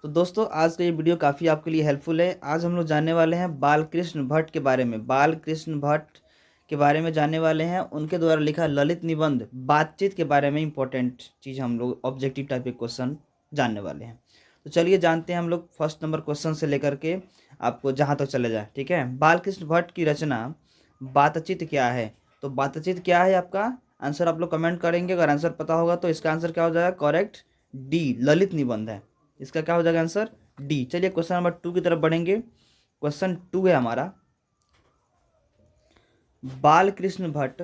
तो दोस्तों आज का ये वीडियो काफ़ी आपके लिए हेल्पफुल है। आज हम लोग जानने वाले हैं बालकृष्ण भट्ट के बारे में। बालकृष्ण भट्ट के बारे में जानने वाले हैं। उनके द्वारा लिखा ललित निबंध बातचीत के बारे में इंपॉर्टेंट चीज़ हम लोग ऑब्जेक्टिव टाइप के क्वेश्चन जानने वाले हैं। तो चलिए जानते हैं हम लोग फर्स्ट नंबर क्वेश्चन से लेकर के आपको जहाँ तक चले जाए। ठीक है, बालकृष्ण भट्ट की रचना बातचीत क्या है? तो बातचीत क्या है आपका आंसर आप लोग कमेंट करेंगे। अगर आंसर पता होगा तो इसका आंसर क्या हो जाएगा? करेक्ट डी, ललित निबंध है। इसका क्या हो जाएगा आंसर? डी। चलिए क्वेश्चन नंबर 2 की तरफ बढ़ेंगे। क्वेश्चन 2 है हमारा, बालकृष्ण भट्ट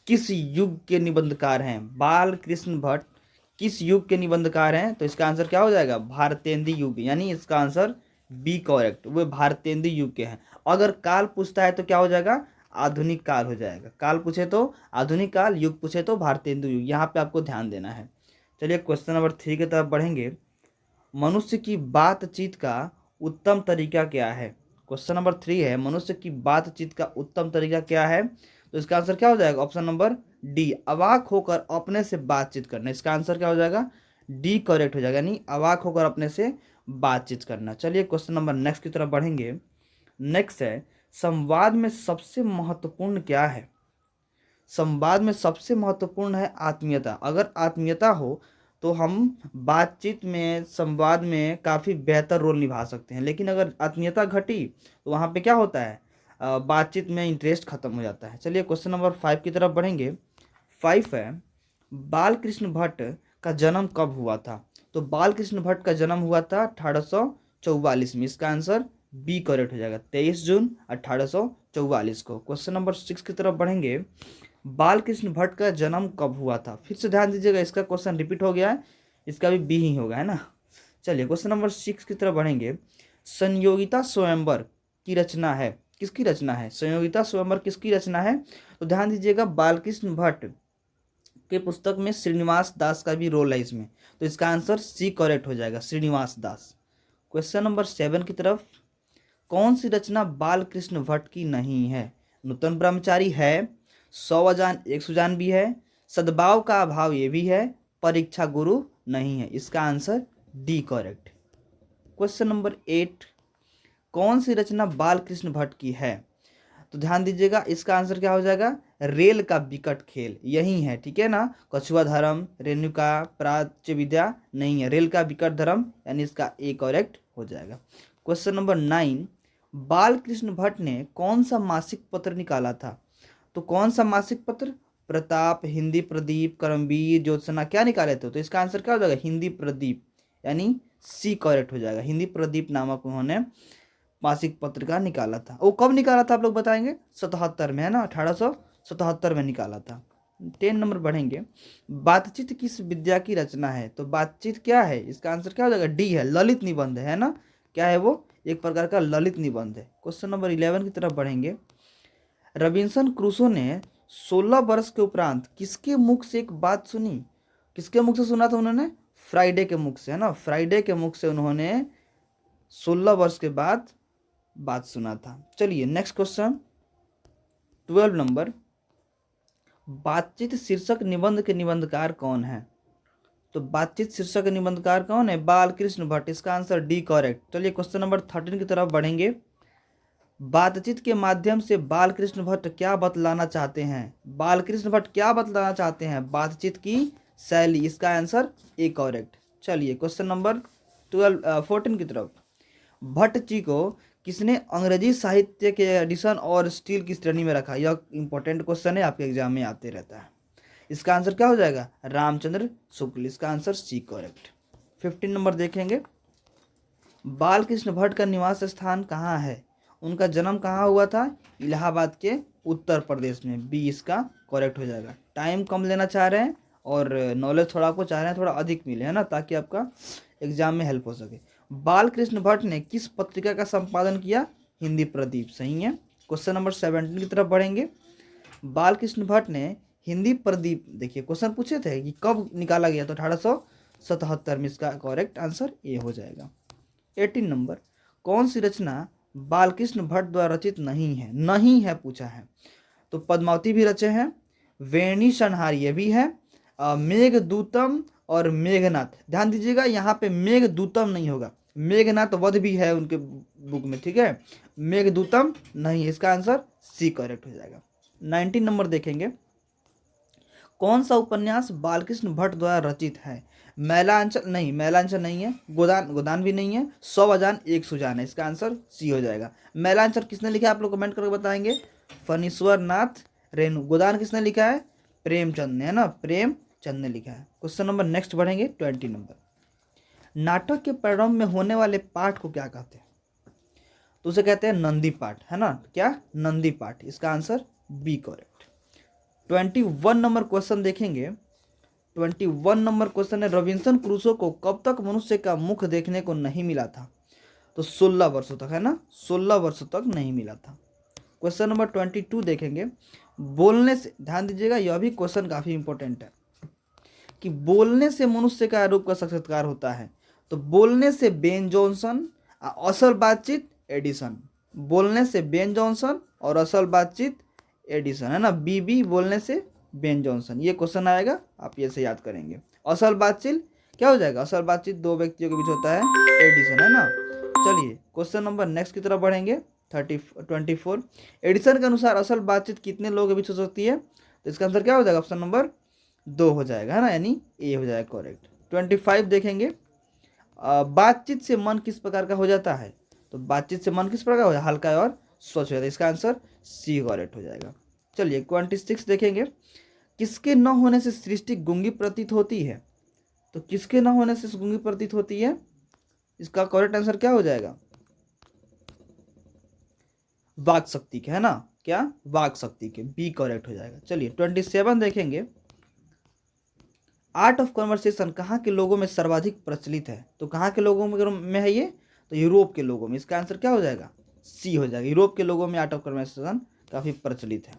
किस युग के निबंधकार हैं? बालकृष्ण भट्ट किस युग के निबंधकार हैं? तो इसका आंसर क्या हो जाएगा? भारतेंदु युग, यानी इसका आंसर बी करेक्ट, वो भारतेंदु युग के हैं। अगर काल पूछता है तो क्या हो जाएगा? आधुनिक काल हो जाएगा। काल पूछे तो आधुनिक काल, युग पूछे तो भारतेंदु युग। यहाँ पे आपको ध्यान देना है। चलिए क्वेश्चन नंबर 3 की तरफ बढ़ेंगे। मनुष्य की बातचीत का उत्तम तरीका क्या है? क्वेश्चन नंबर 3 है, मनुष्य की बातचीत का उत्तम तरीका क्या है? तो इसका आंसर क्या हो जाएगा? ऑप्शन नंबर डी, अवाक होकर अपने से बातचीत करना। इसका आंसर क्या हो जाएगा? डी करेक्ट हो जाएगा, यानी अवाक होकर अपने से बातचीत करना। चलिए क्वेश्चन नंबर नेक्स्ट की तरफ बढ़ेंगे। नेक्स्ट है, संवाद में सबसे महत्वपूर्ण क्या है? संवाद में सबसे महत्वपूर्ण है आत्मीयता। अगर आत्मीयता हो तो हम बातचीत में, संवाद में काफ़ी बेहतर रोल निभा सकते हैं। लेकिन अगर आत्मीयता घटी तो वहाँ पे क्या होता है? बातचीत में इंटरेस्ट खत्म हो जाता है। चलिए क्वेश्चन नंबर 5 की तरफ बढ़ेंगे। 5 है, बालकृष्ण भट्ट का जन्म कब हुआ था? तो बालकृष्ण भट्ट का जन्म हुआ था 1844 में। इसका आंसर बी करेक्ट हो जाएगा, 23 जून 1844 को। क्वेश्चन नंबर 6 की तरफ बढ़ेंगे। बालकृष्ण भट्ट का जन्म कब हुआ था? फिर से ध्यान दीजिएगा, इसका क्वेश्चन रिपीट हो गया है, इसका भी बी ही होगा, है ना। चलिए क्वेश्चन नंबर 6 की तरफ बढ़ेंगे। संयोगिता स्वयंवर की रचना है, किसकी रचना है? संयोगिता स्वयंवर किसकी रचना है? तो ध्यान दीजिएगा, बालकृष्ण भट्ट के पुस्तक में श्रीनिवास दास का भी रोल है इसमें। तो इसका आंसर सी करेक्ट हो जाएगा, श्रीनिवास दास। क्वेश्चन नंबर 7 की तरफ, कौन सी रचना बालकृष्ण भट्ट की नहीं है? नूतन ब्रह्मचारी है, 100 अजान 1 सुजान भी है, सद्भाव का अभाव ये भी है, परीक्षा गुरु नहीं है। इसका answer D correct. Question number 8, कौन सी रचना बालकृष्ण भट्ट की है? तो ध्यान दीजिएगा, इसका आंसर क्या हो जाएगा? रेल का विकट खेल, यही है, ठीक है ना। कछुआ धर्म, रेणुका प्राच्य विद्या नहीं है, रेल का विकट धर्म, यानी इसका ए करेक्ट हो जाएगा। क्वेश्चन नंबर 9, बालकृष्ण भट्ट ने कौन सा मासिक पत्र निकाला था? तो कौन सा मासिक पत्र? प्रताप, हिंदी प्रदीप, करमवीर, ज्योत्सना, क्या निकाले थे? तो इसका आंसर क्या हो जाएगा? हिंदी प्रदीप, यानी सी करेक्ट हो जाएगा। हिंदी प्रदीप नामक उन्होंने मासिक पत्र का निकाला था। वो कब निकाला था आप लोग बताएंगे? 77 में, है ना, 1877 में निकाला था। 10 नंबर बढ़ेंगे। बातचीत किस विद्या की रचना है? तो बातचीत क्या है? इसका आंसर क्या हो जाएगा? डी है, ललित निबंध है ना। क्या है वो? एक प्रकार का ललित निबंध है। क्वेश्चन नंबर 11 की तरफ बढ़ेंगे। रॉबिन्सन क्रूसो ने 16 वर्ष के उपरांत किसके मुख से एक बात सुनी? किसके मुख से सुना था उन्होंने? फ्राइडे के मुख से, है ना। फ्राइडे के मुख से उन्होंने 16 वर्ष के बाद बात सुना था। चलिए नेक्स्ट क्वेश्चन 12 नंबर, बातचीत शीर्षक निबंध के निबंधकार कौन है? तो बातचीत शीर्षक के निबंधकार कौन है? बालकृष्ण भट्ट। इसका आंसर डी करेक्ट। चलिए क्वेश्चन नंबर 13 की तरफ बढ़ेंगे। बातचीत के माध्यम से बालकृष्ण भट्ट क्या बतलाना चाहते हैं? बालकृष्ण भट्ट क्या बतलाना चाहते हैं? बातचीत की शैली। इसका आंसर ए करेक्ट। चलिए क्वेश्चन नंबर 14 की तरफ, भट्ट जी को किसने अंग्रेजी साहित्य के एडिशन और स्टील की श्रेणी में रखा? यह इंपॉर्टेंट क्वेश्चन है, आपके एग्जाम में आते रहता है। इसका आंसर क्या हो जाएगा? रामचंद्र शुक्ल। इसका आंसर सी करेक्ट। 15 नंबर देखेंगे। बालकृष्ण भट्ट का निवास स्थान कहाँ है? उनका जन्म कहाँ हुआ था? इलाहाबाद के उत्तर प्रदेश में। बी इसका करेक्ट हो जाएगा। टाइम कम लेना चाह रहे हैं और नॉलेज थोड़ा आपको चाह रहे हैं थोड़ा अधिक मिले, है ना, ताकि आपका एग्जाम में हेल्प हो सके। बालकृष्ण भट्ट ने किस पत्रिका का संपादन किया? हिंदी प्रदीप, सही है। क्वेश्चन नंबर 17 की तरफ बढ़ेंगे। बालकृष्ण भट्ट ने हिंदी प्रदीप, देखिए क्वेश्चन पूछे थे कि कब निकाला गया, तो 1877 में। इसका करेक्ट आंसर ए हो जाएगा। 18 नंबर, कौन सी रचना बालकृष्ण भट्ट द्वारा रचित नहीं है? नहीं है पूछा है, तो पद्मावती भी रचे हैं, वेणी संहार ये भी है, मेघदूतम और मेघनाथ। ध्यान दीजिएगा यहाँ पे मेघदूतम नहीं होगा, मेघनाथ वध भी है उनके बुक में, ठीक है, मेघदूतम नहीं है। इसका आंसर सी करेक्ट हो जाएगा। 19 नंबर देखेंगे, कौन सा उपन्यास बालकृष्ण भट्ट द्वारा रचित है? मैलांचल नहीं, मैलांचल नहीं है, गोदान, गोदान भी नहीं है, 100 अजान एक सुजान है। इसका आंसर सी हो जाएगा। मैलांचल किसने लिखा है आप लोग कमेंट करके बताएंगे। फणीश्वर नाथ रेणु। गोदान किसने लिखा है? प्रेमचंद ने, है ना, प्रेमचंद ने लिखा है। क्वेश्चन नंबर नेक्स्ट बढ़ेंगे 20 नंबर, नाटक के प्रारंभ में होने वाले पाठ को क्या कहते हैं? तो उसे कहते हैं नंदी पाठ, है ना, क्या? नंदी पाठ। इसका answer B correct. 21 number question देखेंगे। 21 नंबर क्वेश्चन है, रॉबिन्सन क्रूसो को कब तक मनुष्य का मुख देखने को नहीं मिला था? तो 16 वर्षों तक, है ना, 16 वर्षों तक नहीं मिला था। क्वेश्चन नंबर 22 देखेंगे, बोलने से, ध्यान दीजिएगा यह भी क्वेश्चन काफी इंपॉर्टेंट है कि बोलने से मनुष्य का रूप का साक्षात्कार होता है। तो बोलने से बेन जॉनसन, असल बातचीत एडिसन। बोलने से बेन जॉनसन और असल बातचीत एडिसन, है ना, बीबी बोलने से बेन जॉनसन। ये क्वेश्चन आएगा, आप ये से याद करेंगे। असल बातचीत क्या हो जाएगा? असल बातचीत दो व्यक्तियों के बीच होता है, एडिसन, है ना। चलिए क्वेश्चन नंबर नेक्स्ट की तरफ बढ़ेंगे। 24 एडिसन के अनुसार असल बातचीत कितने लोगों के बीच हो सकती है? तो इसका आंसर क्या हो जाएगा? ऑप्शन नंबर 2 हो जाएगा, है ना, यानी ए हो जाएगा करेक्ट। 25 देखेंगे, बातचीत से मन किस प्रकार का हो जाता है? तो बातचीत से मन किस प्रकार का हो जाता है? हल्का और स्वच्छ हो जाता है। इसका आंसर सी करेक्ट हो जाएगा। चलिए 26 देखेंगे, किसके न होने से सृष्टि गूंगी प्रतीत होती है? तो किसके न होने से गूंगी प्रतीत होती है? इसका करेक्ट आंसर क्या हो जाएगा? वाक शक्ति के, है ना, क्या? वाक शक्ति के, बी करेक्ट हो जाएगा। चलिए 27 देखेंगे, आर्ट ऑफ कन्वर्सेशन कहाँ के लोगों में सर्वाधिक प्रचलित है? तो कहाँ के लोगों में है ये? तो यूरोप के लोगों में। इसका आंसर क्या हो जाएगा? सी हो जाएगा। यूरोप के लोगों में आर्ट ऑफ कन्वर्सेशन काफी प्रचलित है।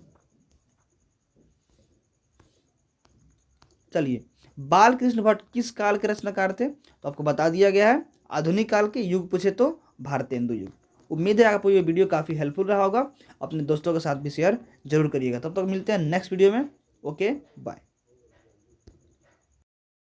चलिए, बालकृष्ण भट्ट किस काल के रचनाकार थे? तो आपको बता दिया गया है, आधुनिक काल के। युग पूछे तो भारतेंदु युग। उम्मीद है आपको ये वीडियो काफ़ी हेल्पफुल रहा होगा। अपने दोस्तों के साथ भी शेयर जरूर करिएगा। तब तक मिलते हैं नेक्स्ट वीडियो में। Okay, bye.